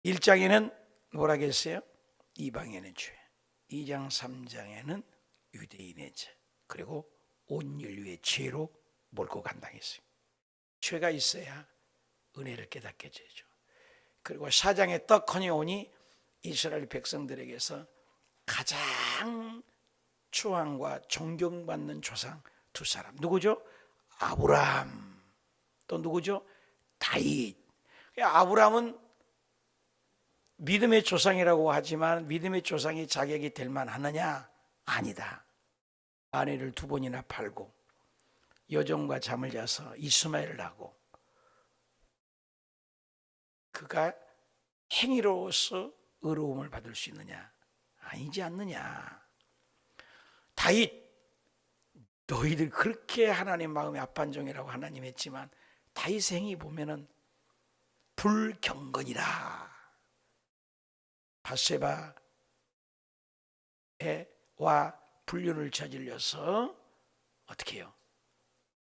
1장에는 뭐라 했어요? 이방인의 죄. 2장 3장에는 유대인의 죄. 그리고 온 인류의 죄로 몰고 간다고 했어요. 죄가 있어야 은혜를 깨닫게 되죠. 그리고 4장에 떡하니 오니 이스라엘 백성들에게서 가장 추앙과 존경받는 조상 두 사람. 누구죠? 아브라함. 또 누구죠? 다윗. 아브라함은 믿음의 조상이라고 하지만 믿음의 조상이 자격이 될 만하느냐? 아니다. 아내를 2번이나 팔고 여종과 잠을 자서 이스마엘을 하고 그가 행위로서 의로움을 받을 수 있느냐? 아니지 않느냐? 다윗, 너희들 그렇게 하나님 마음이 합한종이라고 하나님 했지만 다윗의 행위 보면은 불경건이라. 바세바와 불륜을 저질러서 어떻게 해요?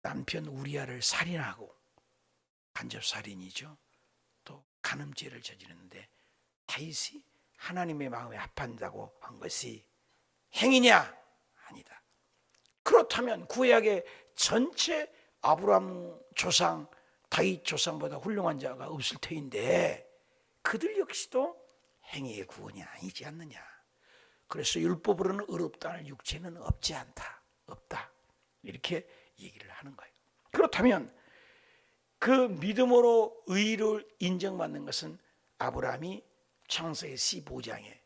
남편 우리아를 살인하고 간접살인이죠. 또 간음죄를 저지르는데 다윗이 하나님의 마음에 합한다고 한 것이 행위냐? 아니다. 그렇다면 구약의 전체 아브라함 조상, 다윗 조상보다 훌륭한 자가 없을 터인데 그들 역시도 행위의 구원이 아니지 않느냐. 그래서 율법으로는 의롭다는 육체는 없지 않다. 없다. 이렇게 얘기를 하는 거예요. 그렇다면 그 믿음으로 의를 인정받는 것은 아브라함이 창세기 15장에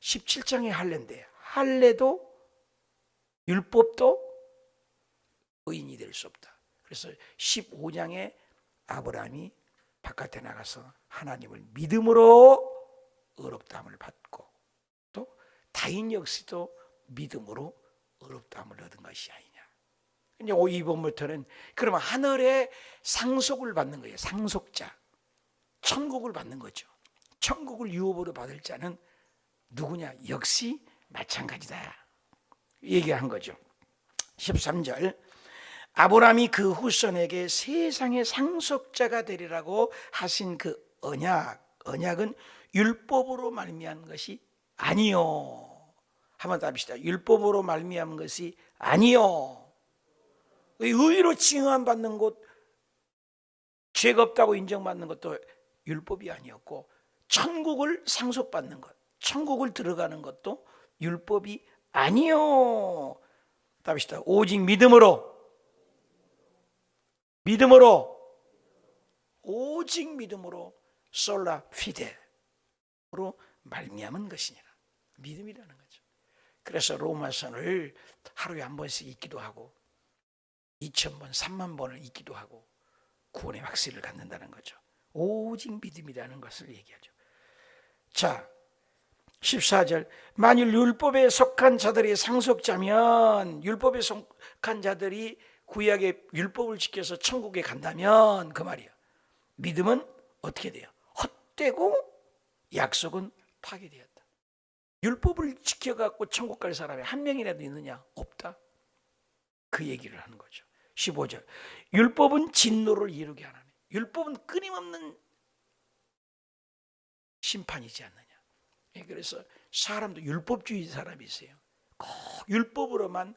17장에 할례인데 할례도 율법도 의인이 될 수 없다. 그래서 15장에 아브라함이 바깥에 나가서 하나님을 믿음으로 의롭다함을 받고 또 다윗 역시도 믿음으로 의롭다함을 얻은 것이 아니냐. 이제 2번부터는 그러면 하늘의 상속을 받는 거예요. 상속자. 천국을 받는 거죠. 천국을 유업으로 받을 자는 누구냐? 역시 마찬가지다. 얘기한 거죠. 13절 아브라함이 그 후손에게 세상의 상속자가 되리라고 하신 그 언약은 율법으로 말미암은 것이 아니요. 한번 더 합시다. 율법으로 말미암은 것이 아니요. 의로 칭함받는 것, 죄가 없다고 인정받는 것도 율법이 아니었고 천국을 상속받는 것, 천국을 들어가는 것도 율법이 아니요. 답시다. 오직 믿음으로 오직 믿음으로 솔라 피데로 말미암은 것이니라. 믿음이라는 거죠. 그래서 로마서를 하루에 한 번씩 읽기도 하고 2000번, 3만 번을 읽기도 하고 구원의 확신을 갖는다는 거죠. 오직 믿음이라는 것을 얘기하죠. 자, 14절 만일 율법에 속한 자들이 상속자면 율법에 속한 자들이 구약의 율법을 지켜서 천국에 간다면 그 말이야. 믿음은 어떻게 돼요? 헛되고 약속은 파괴되었다. 율법을 지켜갖고 천국 갈 사람이 한 명이라도 있느냐? 없다. 그 얘기를 하는 거죠. 15절 율법은 진노를 이루게 하나니 율법은 끊임없는 심판이지 않느냐. 그래서 사람도 율법주의 사람이 있어요. 꼭 율법으로만.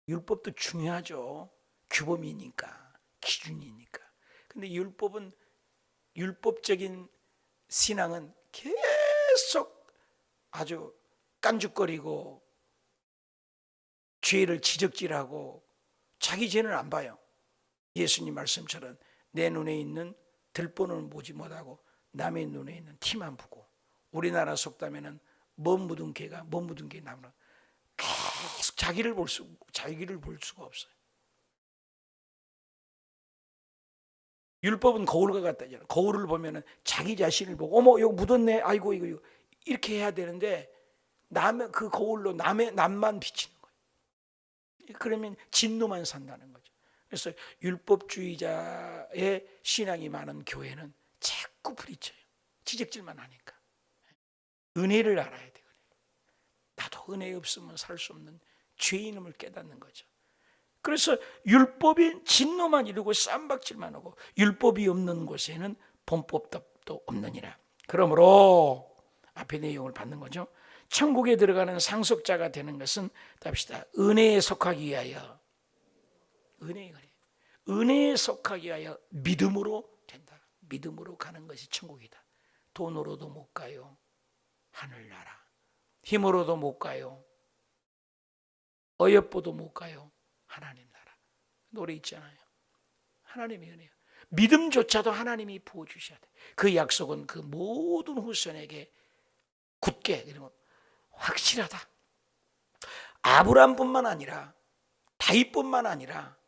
율법도 중요하죠. 규범이니까, 기준이니까. 근데 율법적인 신앙은 계속 아주 깐죽거리고 죄를 지적질하고 자기 죄는 안 봐요. 예수님 말씀처럼 내 눈에 있는 들보는 보지 못하고 남의 눈에 있는 티만 보고, 우리나라 속담에는 못 묻은 개가 나무는 계속 자기를 볼 수가 없어요. 율법은 거울과 같다잖아요. 거울을 보면은 자기 자신을 보고 어머 여기 묻었네. 아이고 이거 이렇게 해야 되는데 남의 그 거울로 남만 비치는 거예요. 그러면 진노만 산다는 거죠. 그래서 율법주의자의 신앙이 많은 교회는 자꾸 부딪혀요. 지적질만 하니까. 은혜를 알아야 돼요. 나도 은혜 없으면 살 수 없는 죄인임을 깨닫는 거죠. 그래서 율법이 진노만 이루고 쌈박질만 하고 율법이 없는 곳에는 범법도 없느니라. 그러므로 앞의 내용을 받는 거죠. 천국에 들어가는 상속자가 되는 것은 답시다. 은혜에 속하기 위하여, 은혜에 속하기 위하여 믿음으로 된다. 믿음으로 가는 것이 천국이다. 돈으로도 못 가요. 하늘나라. 힘으로도 못 가요. 어여뻐도 못 가요. 하나님 나라. 노래 있잖아요. 하나님의 은혜요. 믿음조차도 하나님이 부어주셔야 돼. 그 약속은 그 모든 후손에게 굳게, 이런 거 확실하다. 아브라함뿐만 아니라 다윗뿐만 아니라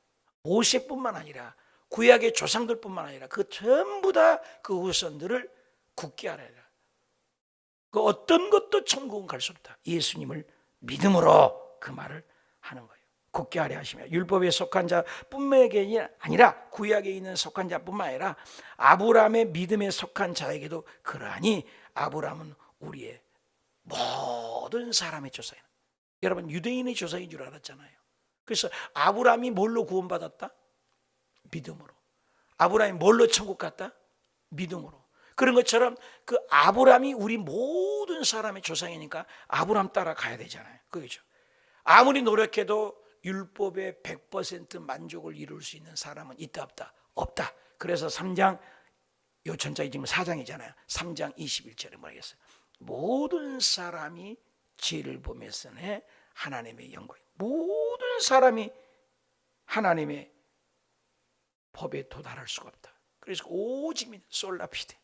모세뿐만 아니라 구약의 조상들뿐만 아니라 그 전부 다 그 후손들을 굳게 알아야 돼. 그 어떤 것도 천국은 갈 수 없다. 예수님을 믿음으로 그 말을 하는 거예요. 굳게 하려 하시며 율법에 속한 자뿐만이 아니라 구약에 있는 속한 자뿐만 아니라 아브라함의 믿음에 속한 자에게도 그러하니 아브라함은 우리의 모든 사람의 조상이다. 여러분 유대인의 조상인 줄 알았잖아요. 그래서 아브라함이 뭘로 구원받았다? 믿음으로. 아브라함이 뭘로 천국 갔다? 믿음으로. 그런 것처럼 그 아브라함이 우리 모든 사람의 조상이니까 아브라함 따라 가야 되잖아요. 그렇죠? 아무리 노력해도 율법의 100% 만족을 이룰 수 있는 사람은 있다 없다? 없다. 그래서 3장, 요 전장이 지금 4장이잖아요. 3장 21절에 뭐라 했어요? 모든 사람이 죄를 범했으니 하나님의 영광. 모든 사람이 하나님의 법에 도달할 수가 없다. 그래서 오직 솔라 피데,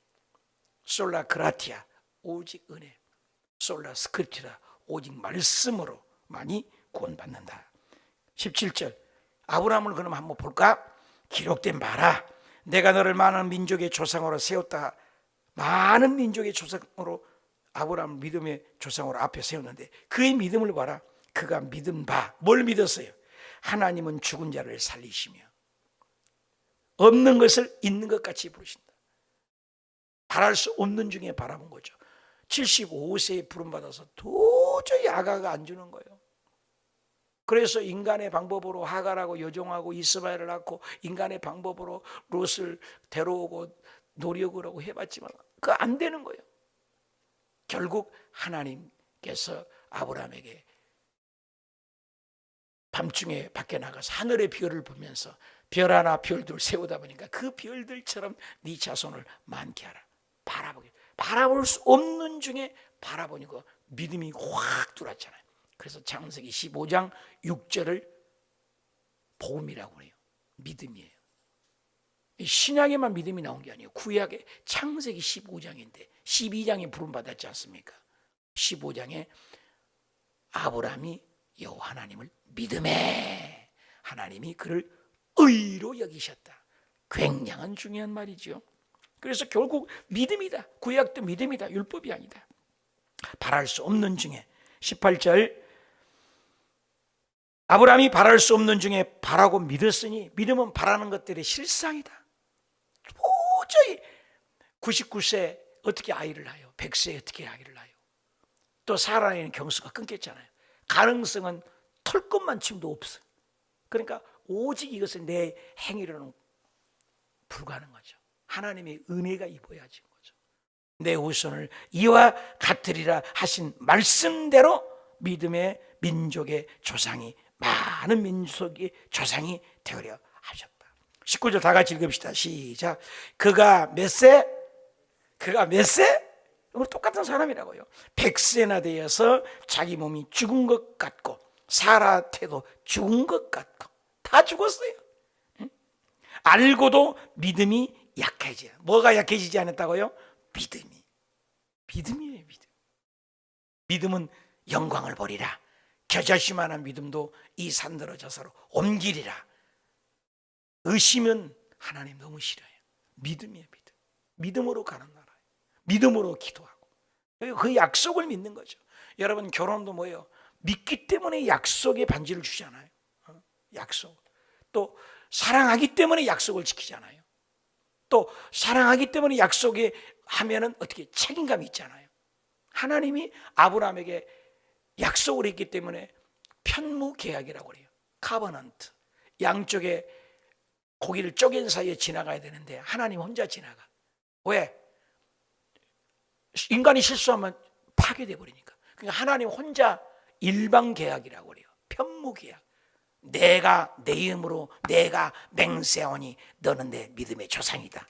솔라 그라티아, 오직 은혜, 솔라 스크립티라, 오직 말씀으로만이 구원받는다. 17절 아브라함을 그럼 한번 볼까? 기록된 바라 내가 너를 많은 민족의 조상으로 세웠다. 많은 민족의 조상으로 아브라함을 믿음의 조상으로 앞에 세웠는데 그의 믿음을 봐라. 그가 믿은 바 뭘 믿었어요? 하나님은 죽은 자를 살리시며 없는 것을 있는 것 같이 부르신다. 바랄 수 없는 중에 바라본 거죠. 75세에 부름받아서 도저히 아가가 안 주는 거예요. 그래서 인간의 방법으로 하갈하고 여종하고 이스마엘을 낳고 인간의 방법으로 롯을 데려오고 노력을 하고 해봤지만 그거 안 되는 거예요. 결국 하나님께서 아브라함에게 밤중에 밖에 나가서 하늘의 별을 보면서 별 하나 별둘 세우다 보니까 그 별들처럼 네 자손을 많게 하라. 바라볼 수 없는 중에 바라보니까 믿음이 확 들어왔잖아요. 그래서 창세기 15장 6절을 복음이라고 해요. 믿음이에요. 신약에만 믿음이 나온 게 아니에요. 구약에 창세기 15장인데 12장에 부름받았지 않습니까? 15장에 아브라함이 여호와 하나님을 믿음에 하나님이 그를 의로 여기셨다. 굉장한 중요한 말이죠. 그래서 결국 믿음이다. 구약도 믿음이다. 율법이 아니다. 바랄 수 없는 중에 18절 아브라함이 바랄 수 없는 중에 바라고 믿었으니 믿음은 바라는 것들의 실상이다. 도저히 99세 어떻게 아이를 낳아요? 100세에 어떻게 아이를 낳아요? 또 살아내는 경수가 끊겼잖아요. 가능성은 털 것만침도 없어요. 그러니까 오직 이것은 내 행위로는 불가능한 거죠. 하나님의 은혜가 입어야지 거죠. 내 후손을 이와 같으리라 하신 말씀대로 믿음의 민족의 조상이 많은 민족의 조상이 되으려 하셨다. 19절 다 같이 읽읍시다. 시작. 그가 몇 세? 그가 몇 세? 똑같은 사람이라고요. 100세나 되어서 자기 몸이 죽은 것 같고 사라 태도 죽은 것 같고 다 죽었어요. 알고도 믿음이 약해져요. 뭐가 약해지지 않았다고요? 믿음이에요. 믿음은 영광을 보리라. 겨자씨만한 믿음도 이 산더러 저서로 옮기리라. 의심은 하나님 너무 싫어요. 믿음이에요. 믿음으로 가는 나라예요. 믿음으로 기도하고 그 약속을 믿는 거죠. 여러분 결혼도 뭐예요? 믿기 때문에 약속의 반지를 주잖아요. 약속. 또 사랑하기 때문에 약속을 지키잖아요. 또 사랑하기 때문에 약속에 하면은 어떻게 책임감이 있잖아요. 하나님이 아브라함에게 약속을 했기 때문에 편무계약이라고 해요. 카버넌트. 양쪽에 고기를 쪼갠 사이에 지나가야 되는데 하나님 혼자 지나가. 왜? 인간이 실수하면 파괴돼 버리니까. 그러니까 하나님 혼자 일방 계약이라고 그래요. 편무 계약. 내가 내 이름으로 내가 맹세하오니 너는 내 믿음의 조상이다.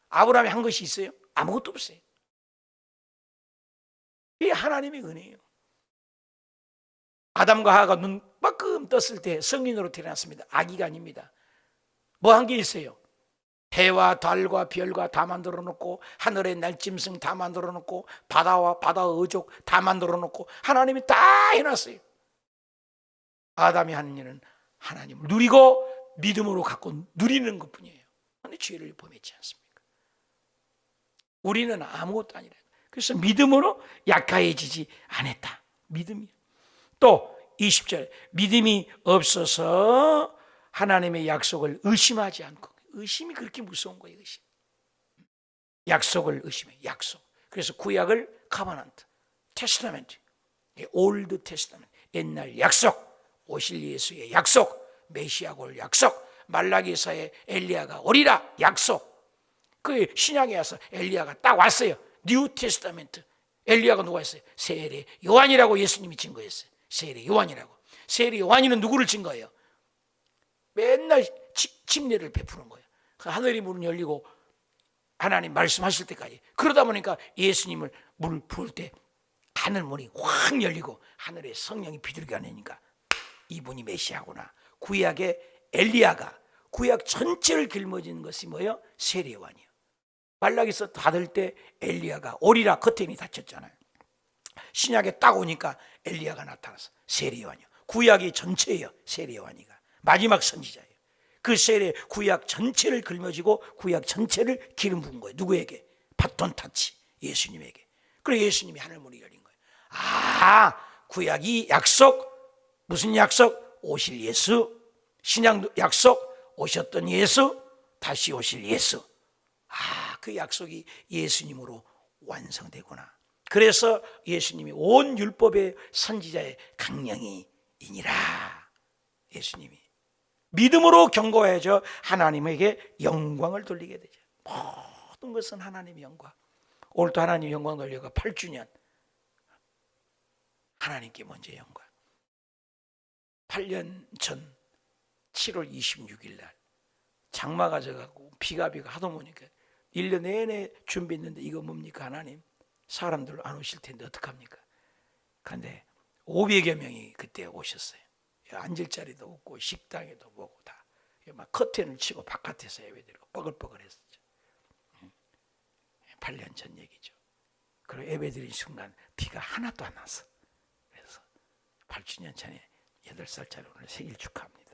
아브라함이 한 것이 있어요? 아무것도 없어요. 이게 하나님의 은혜예요. 아담과 하와가 눈 빠끔 떴을 때 성인으로 태어났습니다. 아기가 아닙니다. 뭐 한 게 있어요? 해와 달과 별과 다 만들어 놓고 하늘의 날짐승 다 만들어 놓고 바다와 바다의 어족 다 만들어 놓고 하나님이 다 해놨어요. 아담이 하는 일은 하나님을 누리고 믿음으로 갖고 누리는 것뿐이에요. 그런데 죄를 범했지 않습니까? 우리는 아무것도 아니라. 그래서 믿음으로 약화해지지 않았다. 믿음이에요. 또 20절 믿음이 없어서 하나님의 약속을 의심하지 않고. 의심이 그렇게 무서운 거예요. 의심. 약속을 의심해. 약속. 그래서 구약을 카바난트, 테스타멘트, 올드 테스타멘트, 옛날 약속, 오실 예수의 약속, 메시아가 올 약속, 말라기서의 엘리야가 오리라 약속. 그 신약에 와서 엘리야가 딱 왔어요. 뉴 테스타멘트. 엘리야가 누가 했어요? 세례 요한이라고 예수님이 증거했어요. 세례 요한이라고. 세례 요한이는 누구를 증거해요? 맨날 침례를 베푸는 거예요. 하늘이 문을 열리고 하나님 말씀하실 때까지. 그러다 보니까 예수님을 물 부을 때 하늘 문이 확 열리고 하늘에 성령이 비둘기 하니까 이분이 메시아구나. 구약의 엘리야가 구약 전체를 길머지는 것이 뭐예요? 세례 요한이에요. 말라기서 닫을 때 엘리야가 오리라 커튼이 닫혔잖아요. 신약에 딱 오니까 엘리야가 나타났어. 세례 요한이요. 구약이 전체예요. 세례 요한이가 마지막 선지자예요. 그 세례 구약 전체를 짊어지고 구약 전체를 기름 부은 거예요. 누구에게? 바톤 타치 예수님에게. 그래서 예수님이 하늘문이 열린 거예요. 아, 구약이 약속. 무슨 약속? 오실 예수. 신약 약속. 오셨던 예수. 다시 오실 예수. 아, 그 약속이 예수님으로 완성되구나. 그래서 예수님이 온 율법의 선지자의 강령이니라. 예수님이 믿음으로 경고해야죠. 하나님에게 영광을 돌리게 되죠. 모든 것은 하나님의 영광. 오늘도 하나님 영광 돌려가 8주년. 하나님께 먼저 영광. 8년 전 7월 26일 날 장마가 져가고 비가 하도 오니까 1년 내내 준비했는데 이거 뭡니까 하나님? 사람들 안 오실 텐데 어떡합니까? 그런데 500여 명이 그때 오셨어요. 앉을 자리도 없고 식당에도 보고 다 막 커튼을 치고 바깥에서 예배드리고 뻐글뻐글했었죠. 8년 전 얘기죠. 그리고 예배드린 순간 비가 하나도 안 왔어. 그래서 8주년 전에 8살짜리 오늘 생일 축하합니다.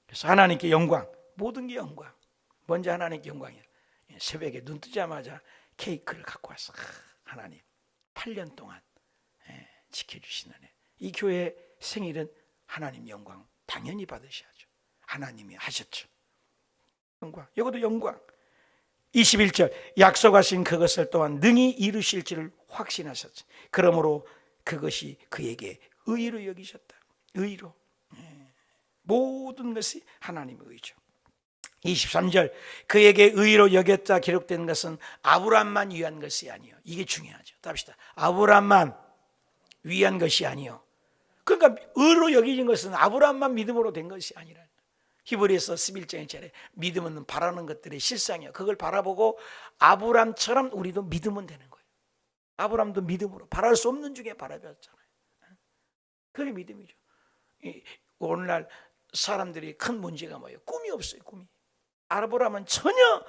그래서 하나님께 영광, 모든 게 영광. 먼저 하나님께 영광이야. 새벽에 눈 뜨자마자 케이크를 갖고 왔어. 하나님 8년 동안 지켜주시는 이 교회 생일은 하나님 영광 당연히 받으셔야죠. 하나님이 하셨죠. 영광. 이것도 영광. 21절 약속하신 그것을 또한 능히 이루실 줄을 확신하셨죠. 그러므로 그것이 그에게 의로 여기셨다. 의로. 모든 것이 하나님의 의죠. 23절 그에게 의로 여겼다 기록된 것은 아브람만 위한 것이 아니요. 이게 중요하죠. 답시다. 아브람만 위한 것이 아니요. 그러니까 의로 여기진 것은 아브람만 믿음으로 된 것이 아니라. 히브리서 11장에 차례 믿음은 바라는 것들의 실상이요. 그걸 바라보고 아브람처럼 우리도 믿으면 되는 거예요. 아브람도 믿음으로 바랄 수 없는 중에 바라봤잖아요. 그게 믿음이죠. 오늘날 사람들이 큰 문제가 뭐예요? 꿈이 없어요. 꿈이. 아브람은 전혀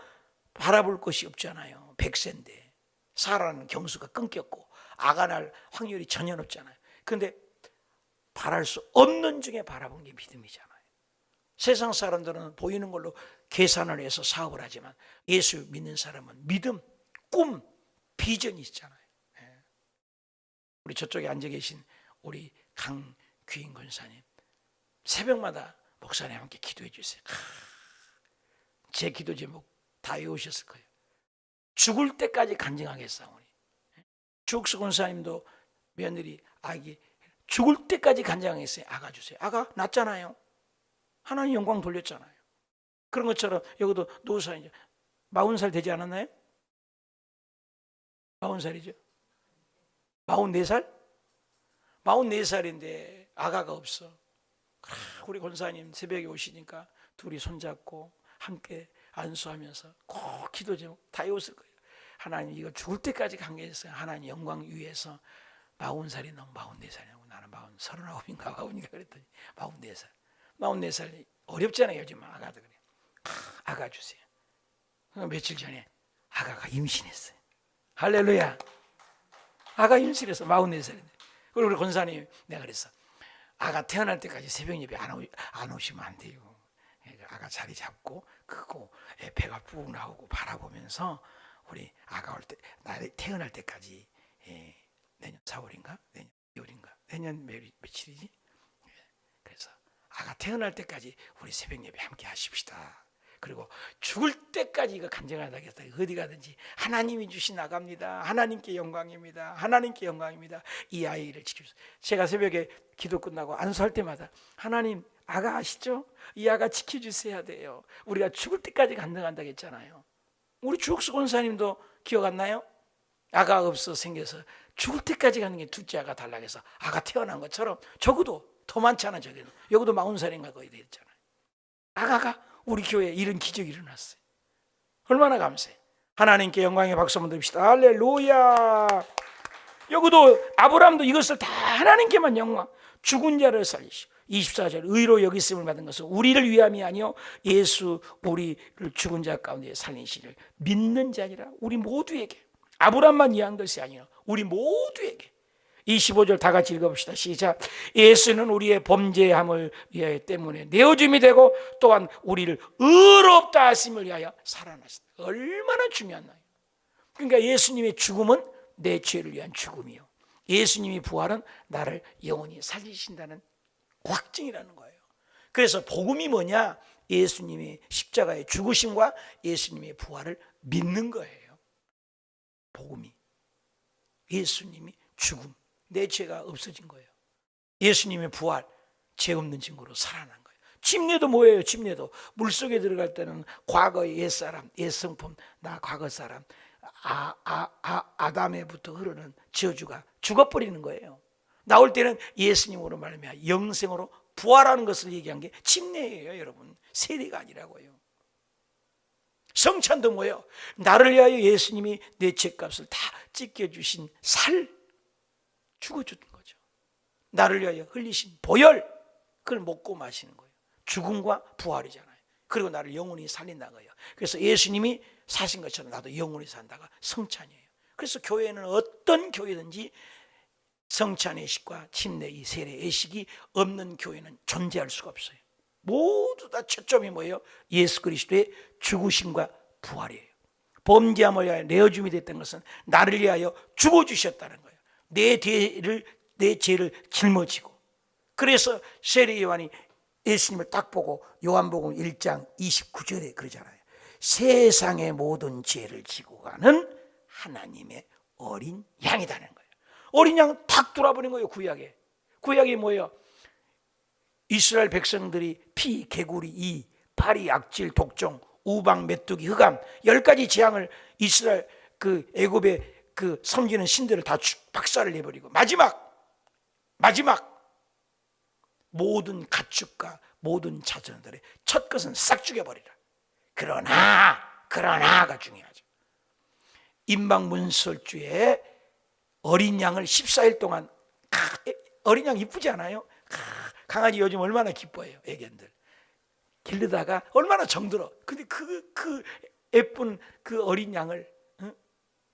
바라볼 것이 없잖아요. 100세인데 살아가는 경수가 끊겼고 아가 날 확률이 전혀 없잖아요. 그런데 바랄 수 없는 중에 바라본 게 믿음이잖아요. 세상 사람들은 보이는 걸로 계산을 해서 사업을 하지만 예수 믿는 사람은 믿음, 꿈, 비전이 있잖아요. 우리 저쪽에 앉아 계신 우리 강귀인 권사님 새벽마다 목사님 함께 기도해 주세요. 제 기도 제목 다 외우셨을 거예요. 죽을 때까지 간증하게 싸우니. 주옥수 권사님도 며느리 아기 죽을 때까지 간증하겠어요. 아가 주세요. 아가 낳잖아요. 하나님 영광 돌렸잖아요. 그런 것처럼 여기도 노사이죠. 40살 되지 않았나요? 40살이죠. 44살? 44살인데 아가가 없어. 우리 권사님 새벽에 오시니까 둘이 손잡고 함께 안수하면서 꼭 기도 제목 다 외웠을 거예요. 하나님 이거 죽을 때까지 강구했어요. 하나님 영광 위에서 40살이 넘어 44살이냐고. 나는 39인가 40인가 그랬더니 44살. 44살 어렵잖아요. 요즘 아가도 그래. 아가 주세요. 며칠 전에 아가가 임신했어요. 할렐루야. 아가 임신해서 44살인데. 그리고 우리 권사님 내가 그랬어. 아가 태어날 때까지 새벽 예배 안 오시면 안 돼요. 아가 자리 잡고 크고 배가 푹 나오고 바라보면서 우리 아가 올 때, 나를 태어날 때까지 내년 4월인가? 내년 2월인가? 내년 며칠이지? 그래서 아가 태어날 때까지 우리 새벽 예배 함께 하십시다. 그리고 죽을 때까지 이거 간증하다겠다. 어디 가든지 하나님이 주신 아가입니다. 하나님께 영광입니다. 하나님께 영광입니다. 이 아이를 지켜주세요. 제가 새벽에 기도 끝나고 안수할 때마다 하나님 아가 아시죠? 이 아가 지켜주셔야 돼요. 우리가 죽을 때까지 간증한다고 했잖아요. 우리 주옥수 권사님도 기억 안 나요? 아가 없어 생겨서 죽을 때까지 가는 게 둘째 아가 달라고 해서 아가 태어난 것처럼 적어도 더 많잖아. 저기는 여기도 40살인가 거의 됐잖아요. 아가가 우리 교회에 이런 기적이 일어났어요. 얼마나 감사해. 하나님께 영광의 박수 한번 드립시다. 할렐루야. 여기도 아브라함도 이것을 다 하나님께만 영광. 죽은 자를 살리시고 24절 의로 여기심을 받은 것은 우리를 위함이 아니요 예수 우리를 죽은 자 가운데 살리시를 믿는 자니라. 우리 모두에게. 아브라함만 위한 것이 아니요 우리 모두에게. 25절 다 같이 읽어봅시다. 시작. 예수는 우리의 범죄함을 위하여 때문에 내어줌이 되고 또한 우리를 의롭다 하심을 위하여 살아나셨다. 얼마나 중요한 말이에요. 그러니까 예수님의 죽음은 내 죄를 위한 죽음이요 예수님이 부활은 나를 영원히 살리신다는 확증이라는 거예요. 그래서 복음이 뭐냐? 예수님의 십자가의 죽으심과 예수님의 부활을 믿는 거예요. 복음이 예수님이 죽음, 내 죄가 없어진 거예요. 예수님의 부활, 죄 없는 증거로 살아난 거예요. 침례도 뭐예요? 침례도 물속에 들어갈 때는 과거의 옛사람, 옛성품, 나 과거 사람 아담에부터 흐르는 저주가 죽어버리는 거예요. 나올 때는 예수님으로 말미암아 영생으로 부활하는 것을 얘기한 게 침례예요. 여러분 세례가 아니라고요. 성찬도 뭐예요? 나를 위하여 예수님이 내 죄값을 다 찢겨주신 살, 죽어주는 거죠. 나를 위하여 흘리신 보혈, 그걸 먹고 마시는 거예요. 죽음과 부활이잖아요. 그리고 나를 영원히 살린다고요. 그래서 예수님이 사신 것처럼 나도 영원히 산다가 성찬이에요. 그래서 교회는 어떤 교회든지 성찬의 식과 침례의 세례의 식이 없는 교회는 존재할 수가 없어요. 모두 다 초점이 뭐예요? 예수 그리스도의 죽으심과 부활이에요. 범죄함을 위하여 내어줌이 됐던 것은 나를 위하여 죽어주셨다는 거예요. 내 죄를 짊어지고. 그래서 세례 요한이 예수님을 딱 보고 요한복음 1장 29절에 그러잖아요. 세상의 모든 죄를 지고 가는 하나님의 어린 양이라는 거예요. 어린 양 탁 돌아버린 거예요. 구약이 뭐예요? 이스라엘 백성들이 피, 개구리, 이, 파리, 악질, 독종, 우방, 메뚜기, 흑암 10가지 재앙을 이스라엘 그 애굽의 그 섬기는 신들을 다 박살을 내버리고 마지막 모든 가축과 모든 자손들의 첫 것은 싹 죽여버리라. 그러나가 중요하죠. 임방문설주에 어린 양을 14일 동안 어린 양 이쁘지 않아요? 강아지 요즘 얼마나 기뻐해요. 애견들 기르다가 얼마나 정들어. 근데 그 예쁜 그 어린 양을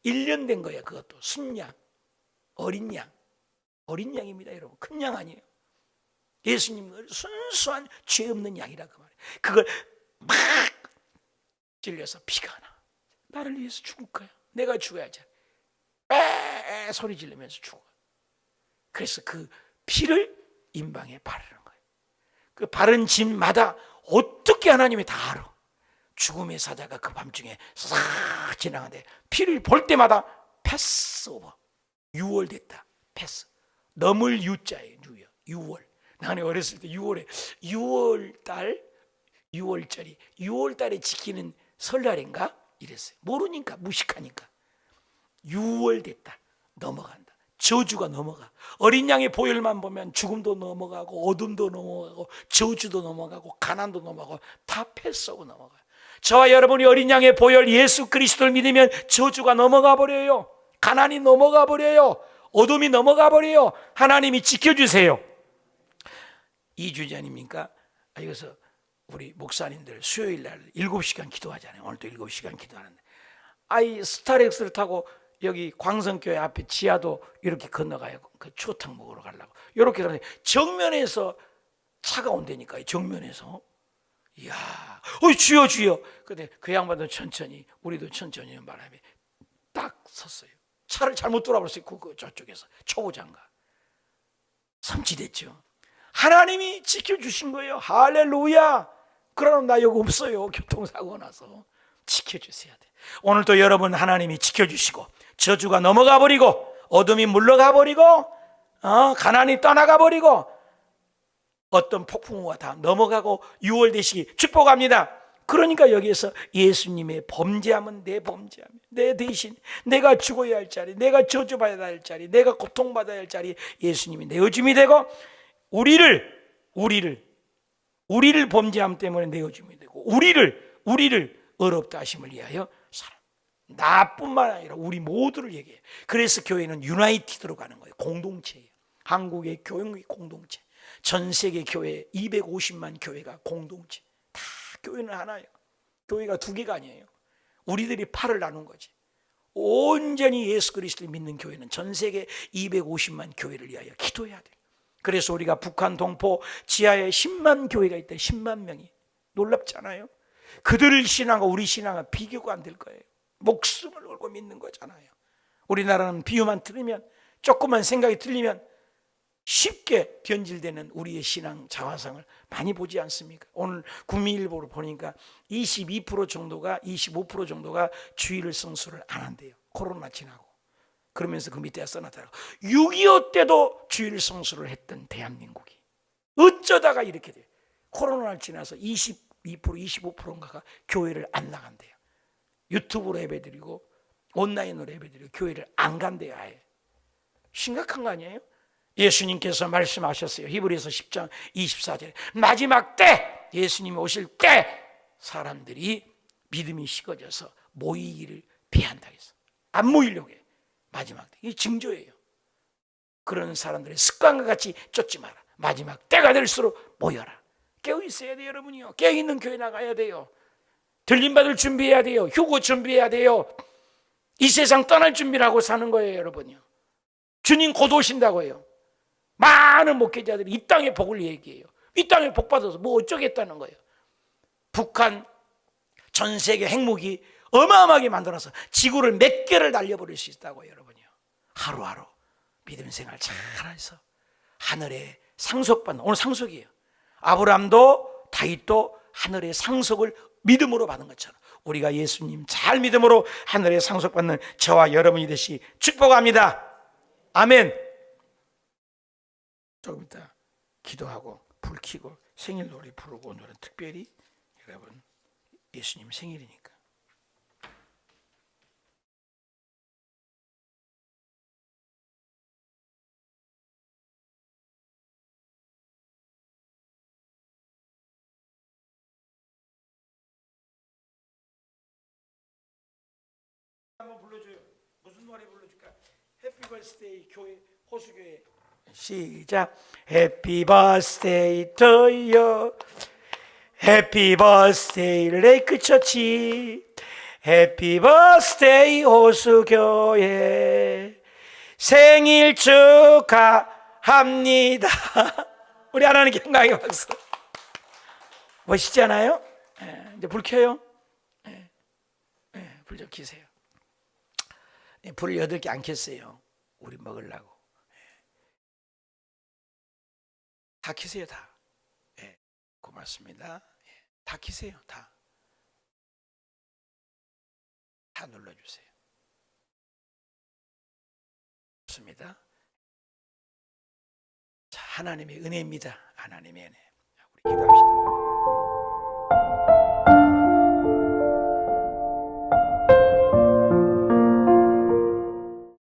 1년 된 거예요. 그것도 순양, 어린 양입니다. 여러분 큰 양 아니에요. 예수님은 순수한 죄 없는 양이라 그 말이에요. 그걸 막 찔려서 피가 나. 나를 위해서 죽을 거야. 내가 죽어야지. 빼 소리 지르면서 죽어. 그래서 그 피를 임방에 바르는 거예요. 그 바른 집마다 어떻게 하나님이 다 알아. 죽음의 사자가 그 밤중에 싹 지나가는데 피를 볼 때마다 패스오버. 6월 됐다. 패스. 넘을 유자예요. 6월. 나는 어렸을 때 6월달에 지키는 설날인가? 이랬어요. 모르니까 무식하니까 6월 됐다. 넘어간다. 저주가 넘어가. 어린 양의 보혈만 보면 죽음도 넘어가고 어둠도 넘어가고 저주도 넘어가고 가난도 넘어가고 다 패스하고 넘어가요. 저와 여러분이 어린 양의 보혈 예수 그리스도를 믿으면 저주가 넘어가 버려요. 가난이 넘어가 버려요. 어둠이 넘어가 버려요. 하나님이 지켜주세요. 2주 전입니까? 여기서 우리 목사님들 수요일 날 7시간 기도하잖아요. 오늘도 7시간 기도하는데 스타렉스를 타고 여기 광성교회 앞에 지하도 이렇게 건너가요. 그 추어탕 먹으러 가려고. 이렇게 가는데 정면에서 차가 온다니까요. 정면에서. 이야, 주여 주여. 근데 그 양반도 천천히, 우리도 천천히 하는 바람에 딱 섰어요. 차를 잘못 돌아버렸어요. 저쪽에서 초보장가. 섬찟했죠. 하나님이 지켜주신 거예요. 할렐루야. 그러나 나 여기 없어요. 교통사고 나서. 지켜주셔야 돼. 오늘도 여러분 하나님이 지켜주시고 저주가 넘어가 버리고 어둠이 물러가 버리고 가난이 떠나가 버리고 어떤 폭풍우가 다 넘어가고 6월 되시기 축복합니다. 그러니까 여기에서 예수님의 범죄함은 내 범죄함, 내 대신 내가 죽어야 할 자리, 내가 저주받아야 할 자리, 내가 고통받아야 할 자리 예수님이 내어줌이 되고 우리를 범죄함 때문에 내어줌이 되고 우리를 어렵다 하심을 위하여 살아. 나뿐만 아니라 우리 모두를 얘기해요. 그래서 교회는 유나이티드로 가는 거예요. 공동체예요. 한국의 교회 공동체, 전 세계 교회 250만 교회가 공동체. 다 교회는 하나예요. 교회가 두 개가 아니에요. 우리들이 팔을 나눈 거지. 온전히 예수 그리스도를 믿는 교회는 전 세계 250만 교회를 위하여 기도해야 돼요. 그래서 우리가 북한 동포 지하에 10만 교회가 있다. 10만 명이. 놀랍잖아요. 그들 신앙과 우리 신앙은 비교가 안 될 거예요. 목숨을 걸고 믿는 거잖아요. 우리나라는 비유만 들으면, 조금만 생각이 틀리면 쉽게 변질되는 우리의 신앙 자화상을 많이 보지 않습니까? 오늘 국민일보를 보니까 22% 정도가 25% 정도가 주일 성수를 안 한대요. 코로나 지나고. 그러면서 그 밑에 써놨더라고. 6.25 때도 주일 성수를 했던 대한민국이 어쩌다가 이렇게 돼요. 코로나를 지나서 22% 25%인가가 교회를 안 나간대요. 유튜브로 예배드리고 온라인으로 예배드리고 교회를 안 간대요. 아예. 심각한 거 아니에요? 예수님께서 말씀하셨어요. 히브리서 10장 24절에 마지막 때, 예수님이 오실 때 사람들이 믿음이 식어져서 모이기를 피한다 해서 안 모이려고 해요. 마지막 때. 이게 징조예요. 그런 사람들의 습관과 같이 쫓지 마라. 마지막 때가 될수록 모여라. 깨어 있어야 돼요, 여러분이요. 깨어 있는 교회 나가야 돼요. 들림받을 준비해야 돼요. 휴고 준비해야 돼요. 이 세상 떠날 준비를 하고 사는 거예요, 여러분이요. 주님 곧 오신다고 해요. 많은 목회자들이 이 땅의 복을 얘기해요. 이 땅에 복 받아서 뭐 어쩌겠다는 거예요. 북한 전 세계 핵무기 어마어마하게 만들어서 지구를 몇 개를 날려버릴 수 있다고 여러분이요. 하루하루 믿음 생활 잘해서 하늘의 상속받는, 오늘 상속이에요. 아브라함도 다윗도 하늘의 상속을 믿음으로 받은 것처럼 우리가 예수님 잘 믿음으로 하늘의 상속받는 저와 여러분이 되시 축복합니다. 아멘. 조금 이따 기도하고 불 켜고 생일 노래 부르고 오늘은 특별히 여러분 예수님 생일이니까 한번 불러줘요. 무슨 노래 불러줄까? 해피 버스데이 교회 호수교회 시작. 해피 버스데이 투유 해피 버스데이 레이크 처치 해피 버스데이 호수교회 생일 축하합니다. 우리 하나님께 영광의 박수. 멋있지 않아요? 이제 불 켜요. 불 좀 켜세요. 불을 8개 안 켰어요. 우리 먹으려고. 다 켜세요, 다. 고맙습니다. 다 켜세요, 다. 다 눌러주세요. 좋습니다. 자, 하나님의 은혜입니다. 하나님의 은혜. 우리 기도합시다.